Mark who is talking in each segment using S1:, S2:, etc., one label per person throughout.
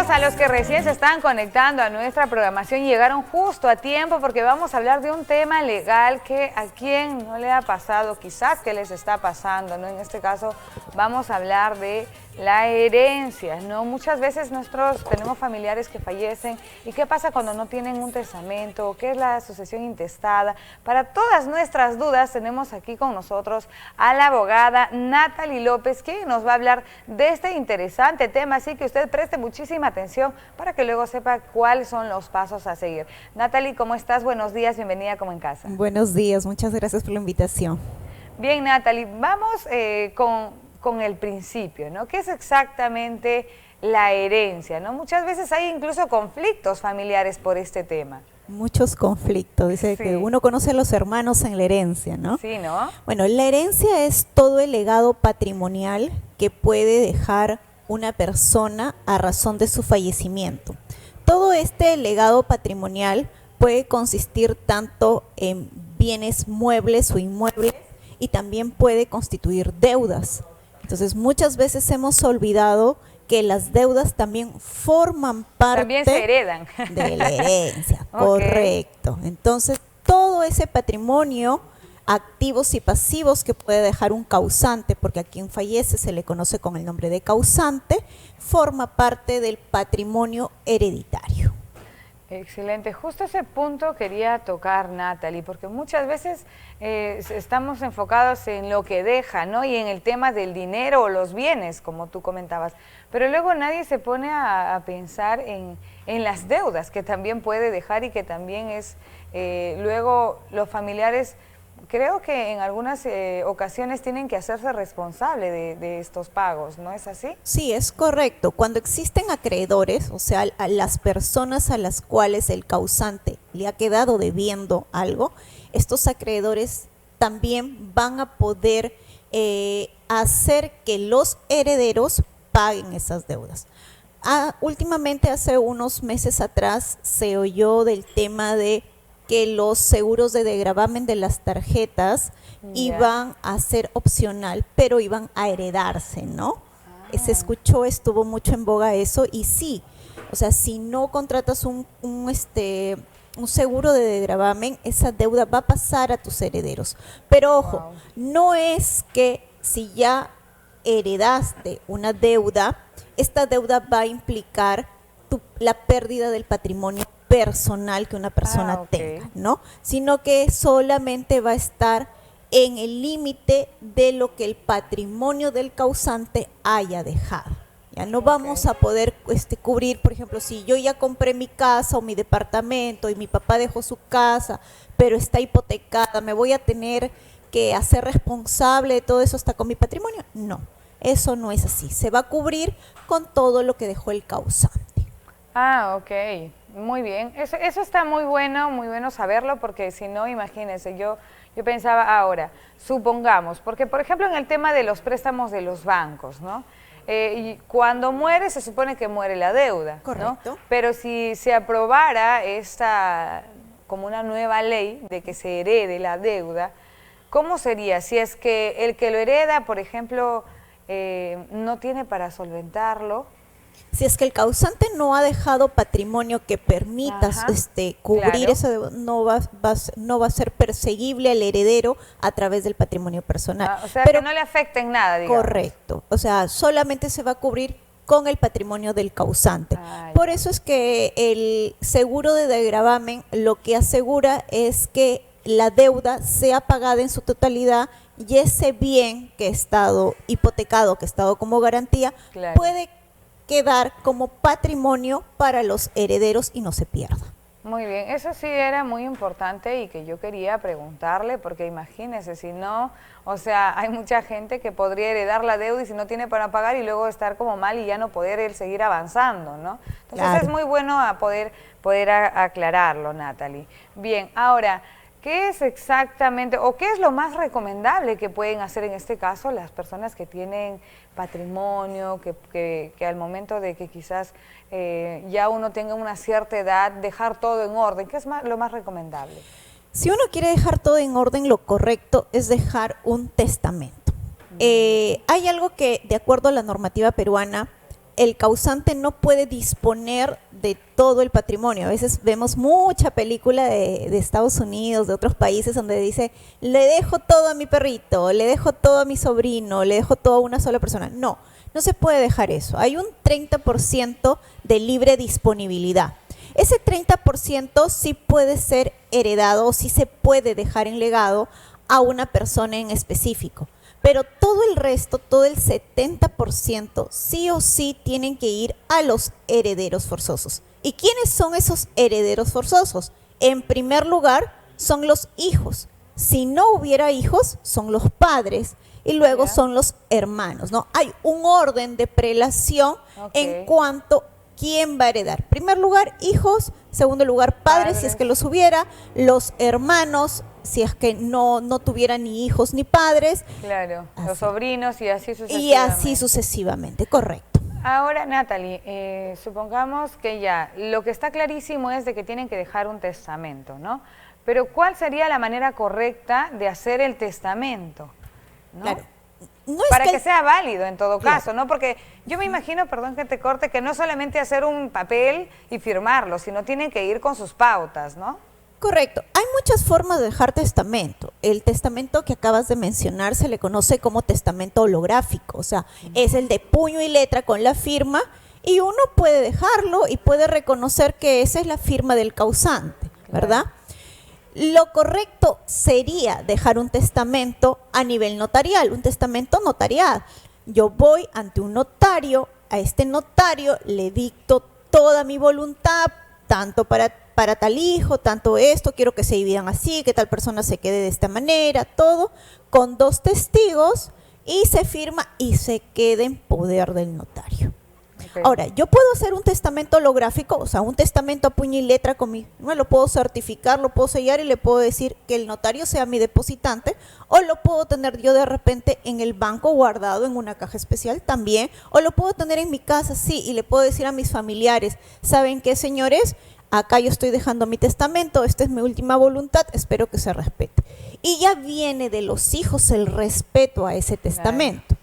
S1: Saludos a los que recién se están conectando a nuestra programación y llegaron justo a tiempo porque vamos a hablar de un tema legal que a quien no le ha pasado, quizás que les está pasando, ¿no? En este caso vamos a hablar de la herencia, ¿no? Muchas veces nosotros tenemos familiares que fallecen y ¿qué pasa cuando no tienen un testamento? ¿Qué es la sucesión intestada? Para todas nuestras dudas tenemos aquí con nosotros a la abogada Natalie López, quien nos va a hablar de este interesante tema, así que usted preste muchísima atención para que luego sepa cuáles son los pasos a seguir. Natalie, ¿cómo estás? Buenos días, bienvenida Como en Casa.
S2: Buenos días, muchas gracias por la invitación.
S1: Bien, Natalie, vamos con el principio, ¿no? ¿Qué es exactamente la herencia, ¿no? Muchas veces hay incluso conflictos familiares por este tema.
S2: Muchos conflictos, dice
S1: Sí.
S2: que uno conoce a los hermanos en la herencia, ¿no?
S1: Sí, ¿no?
S2: Bueno, la herencia es todo el legado patrimonial que puede dejar una persona a razón de su fallecimiento. Todo este legado patrimonial puede consistir tanto en bienes muebles o inmuebles y también puede constituir deudas. Entonces, muchas veces hemos olvidado que las deudas también forman parte
S1: También se heredan.
S2: de la herencia,
S1: Ok.
S2: correcto. Entonces, todo ese patrimonio, activos y pasivos que puede dejar un causante, porque a quien fallece se le conoce con el nombre de causante, forma parte del patrimonio hereditario.
S1: Excelente, justo ese punto quería tocar, Natalie, porque muchas veces estamos enfocados en lo que deja, ¿no? Y en el tema del dinero o los bienes, como tú comentabas, pero luego nadie se pone a pensar en las deudas que también puede dejar y que también es, luego los familiares, creo que en algunas ocasiones tienen que hacerse responsable de estos pagos, ¿no es así?
S2: Sí, es correcto. Cuando existen acreedores, o sea, a las personas a las cuales el causante le ha quedado debiendo algo, estos acreedores también van a poder hacer que los herederos paguen esas deudas. Últimamente, hace unos meses atrás, se oyó del tema de que los seguros de degravamen de las tarjetas iban a ser opcional, pero iban a heredarse, ¿no? Se escuchó, estuvo mucho en boga eso, y sí, o sea, si no contratas un seguro de degravamen, esa deuda va a pasar a tus herederos. Pero ojo, no es que si ya heredaste una deuda, esta deuda va a implicar la pérdida del patrimonio personal que una persona tenga, ¿no? Sino que solamente va a estar en el límite de lo que el patrimonio del causante haya dejado. Ya no vamos a poder cubrir, por ejemplo, si yo ya compré mi casa o mi departamento y mi papá dejó su casa, pero está hipotecada, ¿me voy a tener que hacer responsable de todo eso hasta con mi patrimonio? No, eso no es así. Se va a cubrir con todo lo que dejó el causante.
S1: Ah, ok, muy bien. Eso está muy bueno saberlo, porque si no, imagínense, yo pensaba ahora, supongamos, porque por ejemplo en el tema de los préstamos de los bancos, ¿no? Y cuando muere se supone que muere la deuda,
S2: correcto,
S1: ¿no? Pero si se aprobara esta como una nueva ley de que se herede la deuda, ¿cómo sería? Si es que el que lo hereda, por ejemplo, no tiene para solventarlo.
S2: Si es que el causante no ha dejado patrimonio que permita cubrir esa deuda, no va a ser perseguible al heredero a través del patrimonio personal.
S1: O sea,
S2: pero
S1: que no le afecta en nada, digamos.
S2: Correcto, o sea, solamente se va a cubrir con el patrimonio del causante. Por eso es que el seguro de degravamen lo que asegura es que la deuda sea pagada en su totalidad y ese bien que ha estado hipotecado, que ha estado como garantía, puede quedar como patrimonio para los herederos y no se pierda.
S1: Muy bien, eso sí era muy importante y que yo quería preguntarle, porque imagínese, si no, o sea, hay mucha gente que podría heredar la deuda y si no tiene para pagar y luego estar como mal y ya no poder él seguir avanzando, ¿no? Entonces es muy bueno a poder aclararlo, Natalie. Bien, ahora, ¿qué es exactamente o qué es lo más recomendable que pueden hacer en este caso las personas que tienen patrimonio, que al momento de que quizás ya uno tenga una cierta edad, dejar todo en orden? ¿Qué es lo más recomendable?
S2: Si uno quiere dejar todo en orden, lo correcto es dejar un testamento. Hay algo que, de acuerdo a la normativa peruana, el causante no puede disponer de todo el patrimonio. A veces vemos mucha película de Estados Unidos, de otros países, donde dice, le dejo todo a mi perrito, le dejo todo a mi sobrino, le dejo todo a una sola persona. No, no se puede dejar eso. Hay un 30% de libre disponibilidad. Ese 30% sí puede ser heredado o sí se puede dejar en legado a una persona en específico. Pero todo el resto, todo el 70%, sí o sí tienen que ir a los herederos forzosos. ¿Y quiénes son esos herederos forzosos? En primer lugar, son los hijos. Si no hubiera hijos, son los padres y luego son los hermanos, ¿no? Hay un orden de prelación en cuanto a quién va a heredar. Primer lugar, hijos. Segundo lugar, padres, si es que los hubiera. Los hermanos, si es que no tuvieran ni hijos ni padres.
S1: Claro, así. Los sobrinos y así sucesivamente.
S2: Y así sucesivamente, correcto.
S1: Ahora, Natalie, supongamos que ya, lo que está clarísimo es de que tienen que dejar un testamento, ¿no? Pero ¿cuál sería la manera correcta de hacer el testamento? ¿No?
S2: Claro. No
S1: para que sea válido en todo caso, ¿no? Porque yo me imagino, perdón que te corte, que no solamente hacer un papel y firmarlo, sino tienen que ir con sus pautas, ¿no?
S2: Correcto. Hay muchas formas de dejar testamento. El testamento que acabas de mencionar se le conoce como testamento holográfico, o sea, es el de puño y letra con la firma y uno puede dejarlo y puede reconocer que esa es la firma del causante, ¿verdad? Lo correcto sería dejar un testamento a nivel notarial, un testamento notarial. Yo voy ante un notario, a este notario le dicto toda mi voluntad, tanto para tal hijo, tanto esto, quiero que se dividan así, que tal persona se quede de esta manera, todo, con 2 testigos y se firma y se queda en poder del notario. Ahora, yo puedo hacer un testamento holográfico, o sea, un testamento a puño y letra con no lo puedo certificar, lo puedo sellar y le puedo decir que el notario sea mi depositante, o lo puedo tener yo de repente en el banco guardado en una caja especial también, o lo puedo tener en mi casa, sí, y le puedo decir a mis familiares, ¿saben qué, señores? Acá yo estoy dejando mi testamento, esta es mi última voluntad, espero que se respete. Y ya viene de los hijos el respeto a ese testamento. Claro.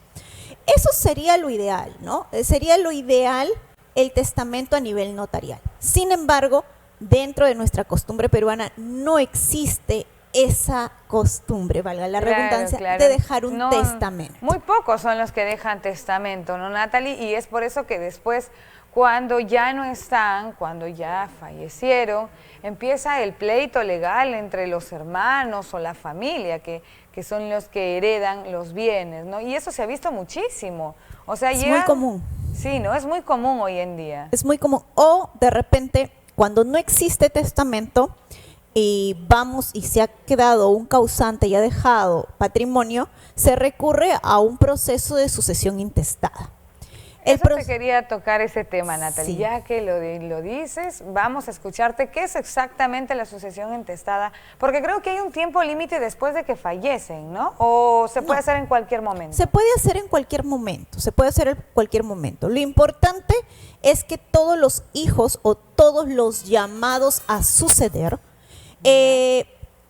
S2: Eso sería lo ideal, ¿no? Sería lo ideal el testamento a nivel notarial. Sin embargo, dentro de nuestra costumbre peruana no existe esa costumbre, valga la redundancia, de dejar un testamento.
S1: Muy pocos son los que dejan testamento, ¿no, Natalie? Y es por eso que después, cuando ya no están, cuando ya fallecieron, empieza el pleito legal entre los hermanos o la familia, que son los que heredan los bienes, ¿no? Y eso se ha visto muchísimo. O sea,
S2: es muy común.
S1: Sí, ¿no? Es muy común hoy en día.
S2: Es muy común. O de repente, cuando no existe testamento y vamos y se ha quedado un causante y ha dejado patrimonio, se recurre a un proceso de sucesión intestada.
S1: Te quería tocar ese tema, Natalie.
S2: Sí.
S1: Ya que lo dices, vamos a escucharte. ¿Qué es exactamente la sucesión intestada? Porque creo que hay un tiempo límite después de que fallecen, ¿no? ¿O se puede hacer en cualquier momento?
S2: Se puede hacer en cualquier momento, se puede hacer en cualquier momento. Lo importante es que todos los hijos o todos los llamados a suceder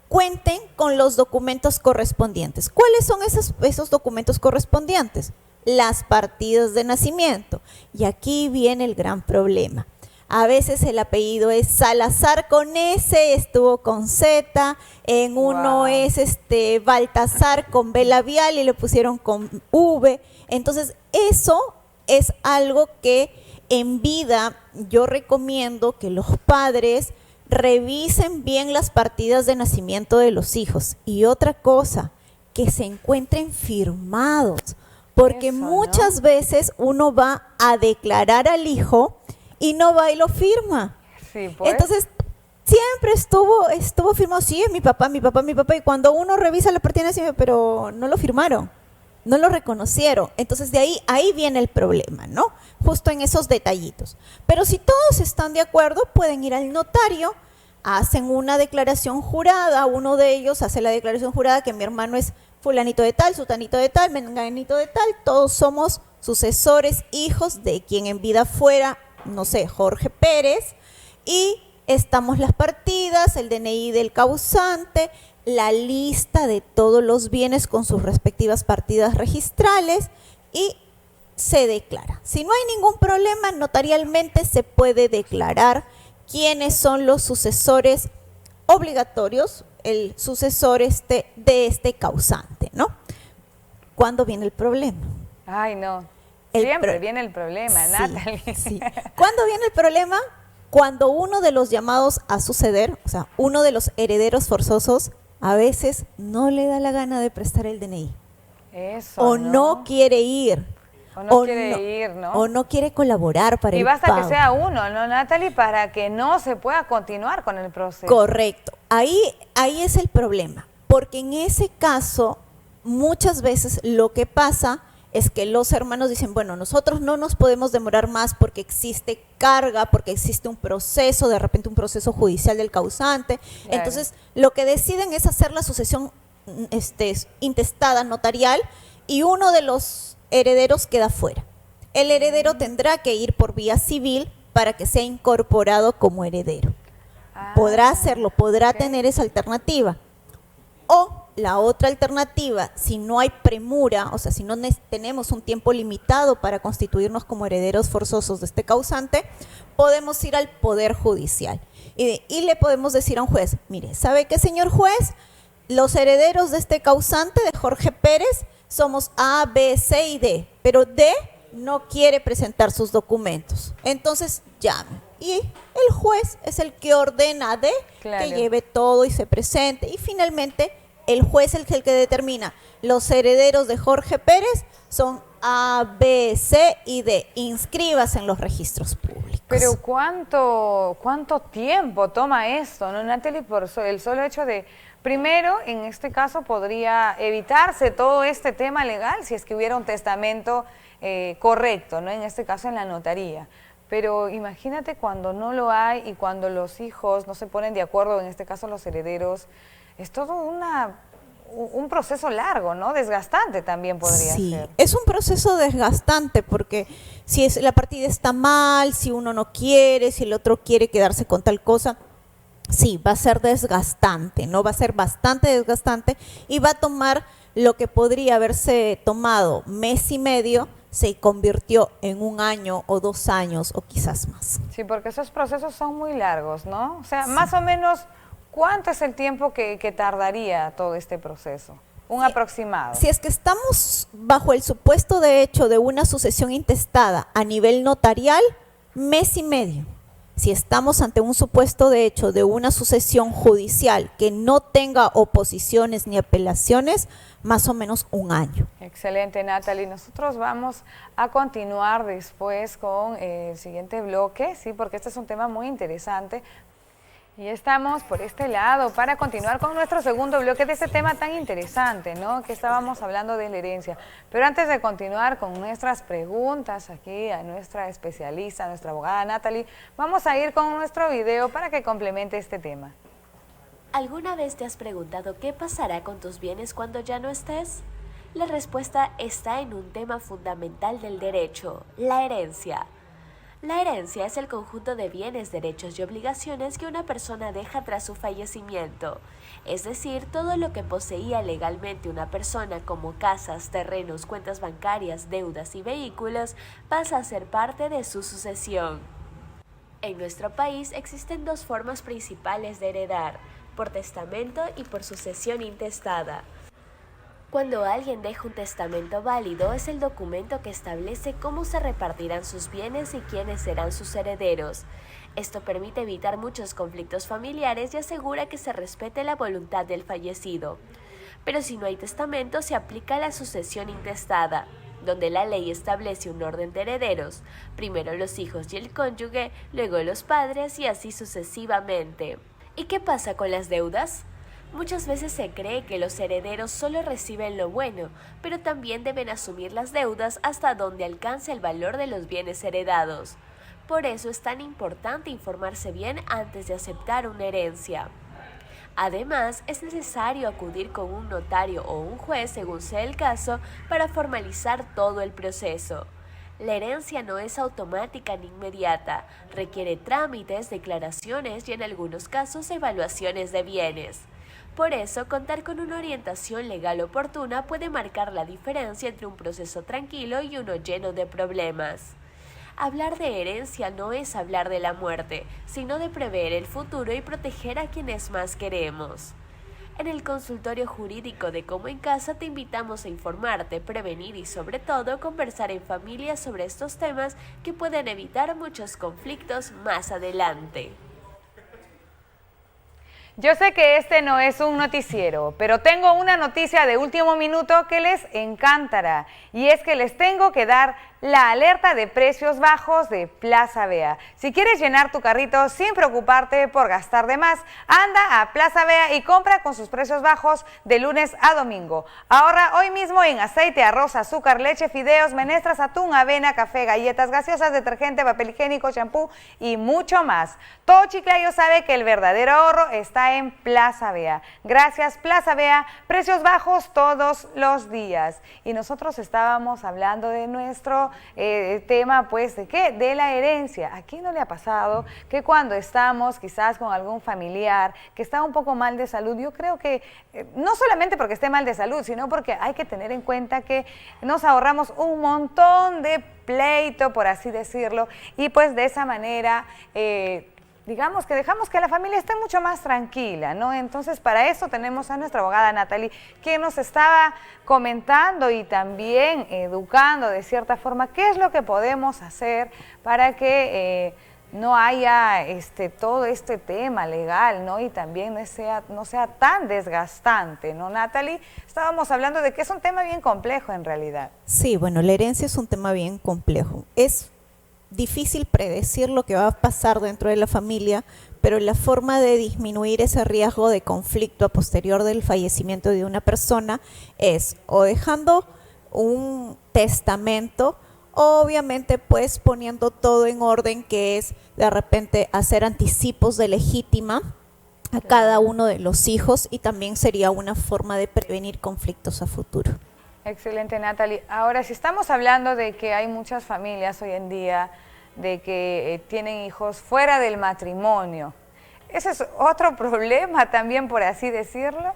S2: cuenten con los documentos correspondientes. ¿Cuáles son esos documentos correspondientes? Las partidas de nacimiento. Y aquí viene el gran problema. A veces el apellido es Salazar con S, estuvo con Z, en uno es Baltasar con B labial y le pusieron con V. Entonces, eso es algo que en vida yo recomiendo que los padres revisen bien las partidas de nacimiento de los hijos. Y otra cosa, que se encuentren firmados. Porque muchas veces uno va a declarar al hijo y no va y lo firma.
S1: Sí, pues.
S2: Entonces, siempre estuvo firmado, sí, es mi papá, y cuando uno revisa la partida de nacimiento, pero no lo firmaron, no lo reconocieron. Entonces, de ahí viene el problema, ¿no? Justo en esos detallitos. Pero si todos están de acuerdo, pueden ir al notario, hacen una declaración jurada, uno de ellos hace la declaración jurada que mi hermano es fulanito de tal, sutanito de tal, menganito de tal, todos somos sucesores, hijos de quien en vida fuera, no sé, Jorge Pérez, y estamos las partidas, el DNI del causante, la lista de todos los bienes con sus respectivas partidas registrales, y se declara. Si no hay ningún problema, notarialmente se puede declarar quiénes son los sucesores obligatorios, el sucesor de este causante, ¿no? ¿Cuándo viene el problema?
S1: Ay, no. Siempre viene el problema,
S2: sí,
S1: Natalie.
S2: Sí. ¿Cuándo viene el problema? Cuando uno de los llamados a suceder, o sea, uno de los herederos forzosos, a veces no le da la gana de prestar el DNI.
S1: Eso,
S2: o no quiere ir.
S1: O no quiere ir, ¿no?
S2: O no quiere colaborar para el pago.
S1: Y basta que sea uno, ¿no, Natalie? Para que no se pueda continuar con el proceso.
S2: Correcto. Ahí es el problema. Porque en ese caso, muchas veces lo que pasa es que los hermanos dicen, bueno, nosotros no nos podemos demorar más porque existe carga, porque existe un proceso, de repente un proceso judicial del causante. Claro. Entonces, lo que deciden es hacer la sucesión intestada notarial y uno de los herederos queda fuera. El heredero tendrá que ir por vía civil para que sea incorporado como heredero. Podrá hacerlo, podrá tener esa alternativa. O la otra alternativa, si no hay premura, o sea, si no tenemos un tiempo limitado para constituirnos como herederos forzosos de este causante, podemos ir al Poder Judicial y le podemos decir a un juez, mire, ¿sabe qué, señor juez? Los herederos de este causante, de Jorge Pérez, somos A, B, C y D, pero D no quiere presentar sus documentos. Entonces, llame. Y el juez es el que ordena a D que lleve todo y se presente. Y finalmente, el juez es el que determina. Los herederos de Jorge Pérez son A, B, C y D. Inscríbase en los registros públicos.
S1: Pero ¿cuánto tiempo toma esto, no, Natalie? Por el solo hecho de... Primero, en este caso podría evitarse todo este tema legal si es que hubiera un testamento correcto, ¿no? En este caso en la notaría. Pero imagínate cuando no lo hay y cuando los hijos no se ponen de acuerdo, en este caso los herederos, es todo un proceso largo, ¿no? Desgastante también podría ser.
S2: Sí, es un proceso desgastante porque si la partida está mal, si uno no quiere, si el otro quiere quedarse con tal cosa, sí, va a ser desgastante, ¿no? Va a ser bastante desgastante y va a tomar lo que podría haberse tomado mes y medio, se convirtió en 1 año o 2 años o quizás más.
S1: Sí, porque esos procesos son muy largos, ¿no? O sea, más o menos, ¿cuánto es el tiempo que tardaría todo este proceso? Un aproximado.
S2: Si es que estamos bajo el supuesto de hecho de una sucesión intestada a nivel notarial, mes y medio. Si estamos ante un supuesto de hecho de una sucesión judicial que no tenga oposiciones ni apelaciones, más o menos 1 año.
S1: Excelente, Natalie. Nosotros vamos a continuar después con el siguiente bloque, sí, porque este es un tema muy interesante. Y estamos por este lado para continuar con nuestro segundo bloque de este tema tan interesante, ¿no? Que estábamos hablando de la herencia. Pero antes de continuar con nuestras preguntas aquí a nuestra especialista, a nuestra abogada Natalie, vamos a ir con nuestro video para que complemente este tema.
S3: ¿Alguna vez te has preguntado qué pasará con tus bienes cuando ya no estés? La respuesta está en un tema fundamental del derecho, la herencia. La herencia es el conjunto de bienes, derechos y obligaciones que una persona deja tras su fallecimiento, es decir, todo lo que poseía legalmente una persona como casas, terrenos, cuentas bancarias, deudas y vehículos pasa a ser parte de su sucesión. En nuestro país existen 2 formas principales de heredar, por testamento y por sucesión intestada. Cuando alguien deja un testamento válido, es el documento que establece cómo se repartirán sus bienes y quiénes serán sus herederos. Esto permite evitar muchos conflictos familiares y asegura que se respete la voluntad del fallecido. Pero si no hay testamento, se aplica la sucesión intestada, donde la ley establece un orden de herederos, primero los hijos y el cónyuge, luego los padres y así sucesivamente. ¿Y qué pasa con las deudas? Muchas veces se cree que los herederos solo reciben lo bueno, pero también deben asumir las deudas hasta donde alcance el valor de los bienes heredados. Por eso es tan importante informarse bien antes de aceptar una herencia. Además, es necesario acudir con un notario o un juez, según sea el caso, para formalizar todo el proceso. La herencia no es automática ni inmediata, requiere trámites, declaraciones y en algunos casos evaluaciones de bienes. Por eso, contar con una orientación legal oportuna puede marcar la diferencia entre un proceso tranquilo y uno lleno de problemas. Hablar de herencia no es hablar de la muerte, sino de prever el futuro y proteger a quienes más queremos. En el consultorio jurídico de Como en Casa te invitamos a informarte, prevenir y sobre todo conversar en familia sobre estos temas que pueden evitar muchos conflictos más adelante.
S1: Yo sé que este no es un noticiero, pero tengo una noticia de último minuto que les encantará. Y es que les tengo que dar la alerta de precios bajos de Plaza Vea. Si quieres llenar tu carrito sin preocuparte por gastar de más, anda a Plaza Vea y compra con sus precios bajos de lunes a domingo. Ahorra hoy mismo en aceite, arroz, azúcar, leche, fideos, menestras, atún, avena, café, galletas, gaseosas, detergente, papel higiénico, champú y mucho más. Todo Chiclayo sabe que el verdadero ahorro está en Plaza Vea. Gracias Plaza Vea, precios bajos todos los días. Y nosotros estábamos hablando de nuestro tema, pues, ¿de qué? De la herencia. ¿A quién no le ha pasado que cuando estamos quizás con algún familiar que está un poco mal de salud, yo creo que no solamente porque esté mal de salud, sino porque hay que tener en cuenta que nos ahorramos un montón de pleito, por así decirlo, y pues de esa manera digamos que dejamos que la familia esté mucho más tranquila, ¿no? Entonces, para eso tenemos a nuestra abogada Natalie, que nos estaba comentando y también educando de cierta forma qué es lo que podemos hacer para que no haya todo este tema legal, ¿no? Y también no sea tan desgastante, ¿no, Natalie? Estábamos hablando de que es un tema bien complejo en realidad.
S2: Sí, bueno, la herencia es un tema bien complejo. Es difícil predecir lo que va a pasar dentro de la familia, pero la forma de disminuir ese riesgo de conflicto a posterior del fallecimiento de una persona es o dejando un testamento, obviamente pues poniendo todo en orden, que es de repente hacer anticipos de legítima a cada uno de los hijos, y también sería una forma de prevenir conflictos a futuro.
S1: Excelente, Natalie. Ahora, si estamos hablando de que hay muchas familias hoy en día de que tienen hijos fuera del matrimonio, ¿ese es otro problema también, por así decirlo?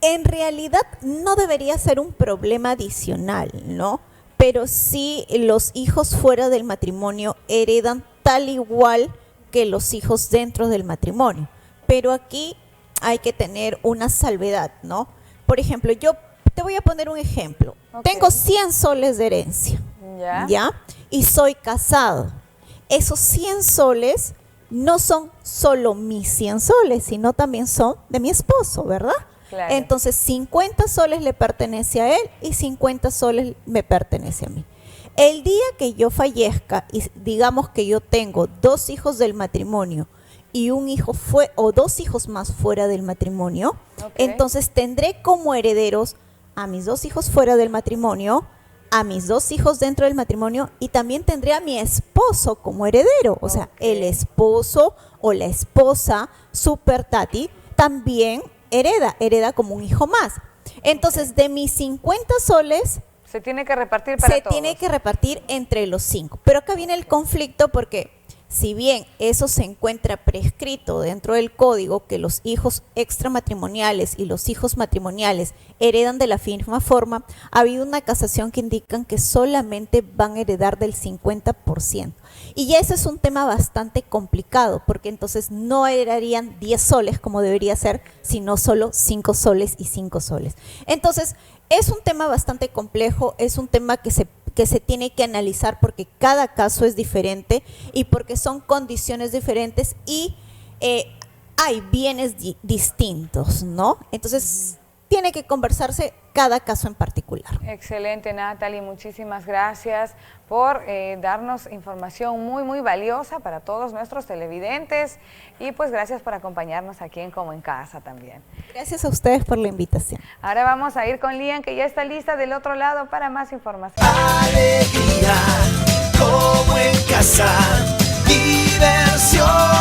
S2: En realidad no debería ser un problema adicional, ¿no? Pero sí, los hijos fuera del matrimonio heredan tal igual que los hijos dentro del matrimonio. Pero aquí hay que tener una salvedad, ¿no? Por ejemplo, yo te voy a poner un ejemplo. Okay. Tengo 100 soles de herencia, ¿ya? Y soy casado. Esos 100 soles no son solo mis 100 soles, sino también son de mi esposo, ¿verdad? Claro. Entonces, 50 soles le pertenece a él y 50 soles me pertenece a mí. El día que yo fallezca y digamos que yo tengo 2 hijos del matrimonio y un hijo o 2 hijos más fuera del matrimonio, okay, entonces tendré como herederos a mis 2 hijos fuera del matrimonio, a mis 2 hijos dentro del matrimonio, y también tendré a mi esposo como heredero. O sea, el esposo o la esposa, super tati, también hereda como un hijo más. Entonces, de mis 50 soles
S1: se tiene que repartir para todos. Se
S2: tiene que repartir entre los 5. Pero acá viene el conflicto, porque si bien eso se encuentra prescrito dentro del código, que los hijos extramatrimoniales y los hijos matrimoniales heredan de la misma forma, ha habido una casación que indican que solamente van a heredar del 50%. Y ya ese es un tema bastante complicado, porque entonces no heredarían 10 soles como debería ser, sino solo 5 soles y 5 soles. Entonces, es un tema bastante complejo, es un tema que se tiene que analizar porque cada caso es diferente y porque son condiciones diferentes y hay bienes distintos, ¿no? Entonces, tiene que conversarse cada caso en particular.
S1: Excelente, Natalie, muchísimas gracias por darnos información muy, muy valiosa para todos nuestros televidentes, y pues gracias por acompañarnos aquí en Como en Casa también.
S2: Gracias a ustedes por la invitación.
S1: Ahora vamos a ir con Lian, que ya está lista del otro lado para más información.
S4: Alegría, Como en Casa, diversión.